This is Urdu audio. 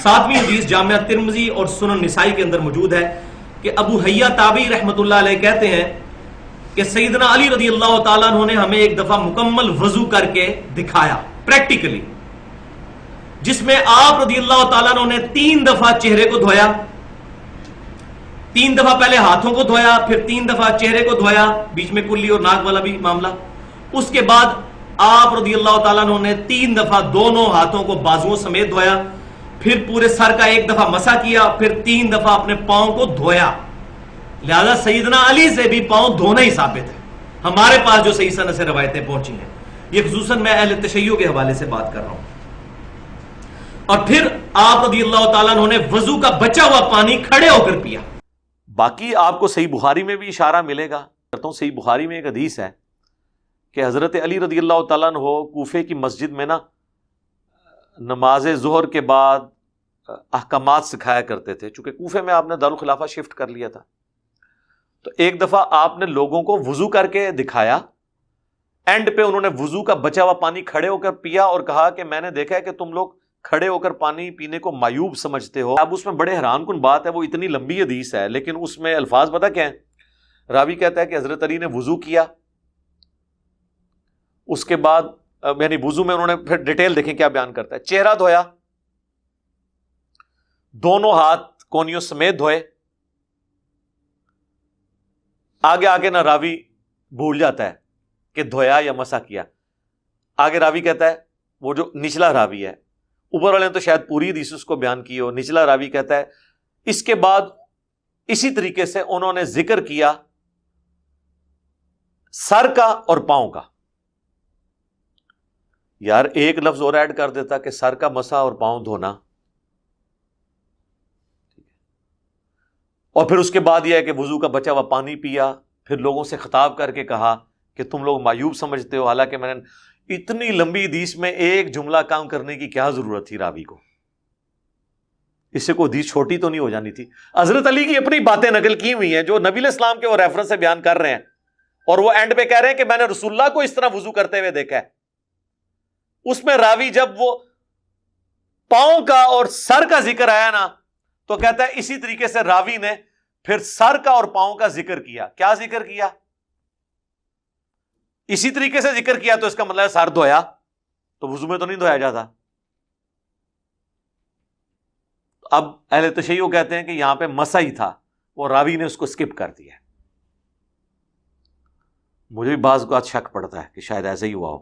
7ویں حدیث جامعہ ترمذی اور سنن نسائی کے اندر موجود ہے کہ ابو حیہ تابعی رحمۃ اللہ علیہ کہتے ہیں کہ سیدنا علی رضی اللہ تعالیٰ عنہ نے ہمیں ایک دفعہ مکمل وضو کر کے دکھایا پریکٹیکلی، جس میں آپ رضی اللہ تعالیٰ عنہ نے 3 دفعہ چہرے کو دھویا، 3 دفعہ پہلے ہاتھوں کو دھویا، پھر 3 دفعہ چہرے کو دھویا، بیچ میں کلی اور ناک والا بھی معاملہ۔ اس کے بعد آپ رضی اللہ تعالیٰ عنہ نے 3 دفعہ دونوں ہاتھوں کو بازوؤں سمیت دھویا، پھر پورے سر کا 1 دفعہ مسح کیا، پھر 3 دفعہ اپنے پاؤں کو دھویا۔ لہذا سیدنا علی سے بھی پاؤں دھونا ہی ثابت ہے، ہمارے پاس جو صحیح سند سے روایتیں پہنچی ہیں، یہ خصوصاً میں اہل تشیع کے حوالے سے بات کر رہا ہوں۔ اور پھر آپ رضی اللہ تعالیٰ عنہ نے وضو کا بچا ہوا پانی کھڑے ہو کر پیا۔ باقی آپ کو صحیح بخاری میں بھی اشارہ ملے گا، کرتا ہوں صحیح بخاری میں ایک حدیث ہے کہ حضرت علی رضی اللہ تعالیٰ عنہ کوفے کی مسجد میں نا نماز ظہر کے بعد احکامات سکھایا کرتے تھے، چونکہ کوفے میں آپ نے دارالخلافہ شفٹ کر لیا تھا، تو ایک دفعہ آپ نے لوگوں کو وضو کر کے دکھایا، اینڈ پہ انہوں نے وضو کا بچا ہوا پانی کھڑے ہو کر پیا اور کہا کہ میں نے دیکھا ہے کہ تم لوگ کھڑے ہو کر پانی پینے کو معیوب سمجھتے ہو۔ اب اس میں بڑے حیران کن بات ہے، وہ اتنی لمبی حدیث ہے لیکن اس میں الفاظ پتہ کیا ہیں؟ راوی کہتا ہے کہ حضرت علی نے وضو کیا، اس کے بعد یعنی وضو میں انہوں نے پھر ڈیٹیل دیکھیں کیا بیان کرتا ہے، چہرہ دھویا، دونوں ہاتھ کونیوں سمیت دھوئے، آگے آگے نہ راوی بھول جاتا ہے کہ دھویا یا مسح کیا، آگے راوی کہتا ہے، وہ جو نچلا راوی ہے، اوپر والے نے تو شاید پوری حدیث اس کو بیان کی ہو، نچلا راوی کہتا ہے اس کے بعد اسی طریقے سے انہوں نے ذکر کیا سر کا اور پاؤں کا۔ یار ایک لفظ اور ایڈ کر دیتا کہ سر کا مسح اور پاؤں دھونا، اور پھر اس کے بعد یہ ہے کہ وضو کا بچا ہوا پانی پیا، پھر لوگوں سے خطاب کر کے کہا کہ تم لوگ معیوب سمجھتے ہو، حالانکہ میں نے اتنی لمبی حدیث میں ایک جملہ کام کرنے کی کیا ضرورت تھی راوی کو؟ اس سے کوئی حدیث چھوٹی تو نہیں ہو جانی تھی؟ حضرت علی کی اپنی باتیں نقل کی ہوئی ہیں جو نبی علیہ السلام کے وہ ریفرنس سے بیان کر رہے ہیں، اور وہ اینڈ پہ کہہ رہے ہیں کہ میں نے رسول اللہ کو اس طرح وضو کرتے ہوئے دیکھا ہے۔ اس میں راوی جب وہ پاؤں کا اور سر کا ذکر آیا نا تو کہتا ہے اسی طریقے سے راوی نے پھر سر کا اور پاؤں کا ذکر کیا۔ کیا ذکر کیا؟ اسی طریقے سے ذکر کیا، تو اس کا مطلب ہے سر دھویا، تو وضو میں تو نہیں دھویا جاتا۔ اب اہل تشیع کہتے ہیں کہ یہاں پہ مسح ہی تھا، وہ راوی نے اس کو سکپ کر دیا۔ مجھے بھی بعض اوقات شک پڑتا ہے کہ شاید ایسے ہی ہوا ہو۔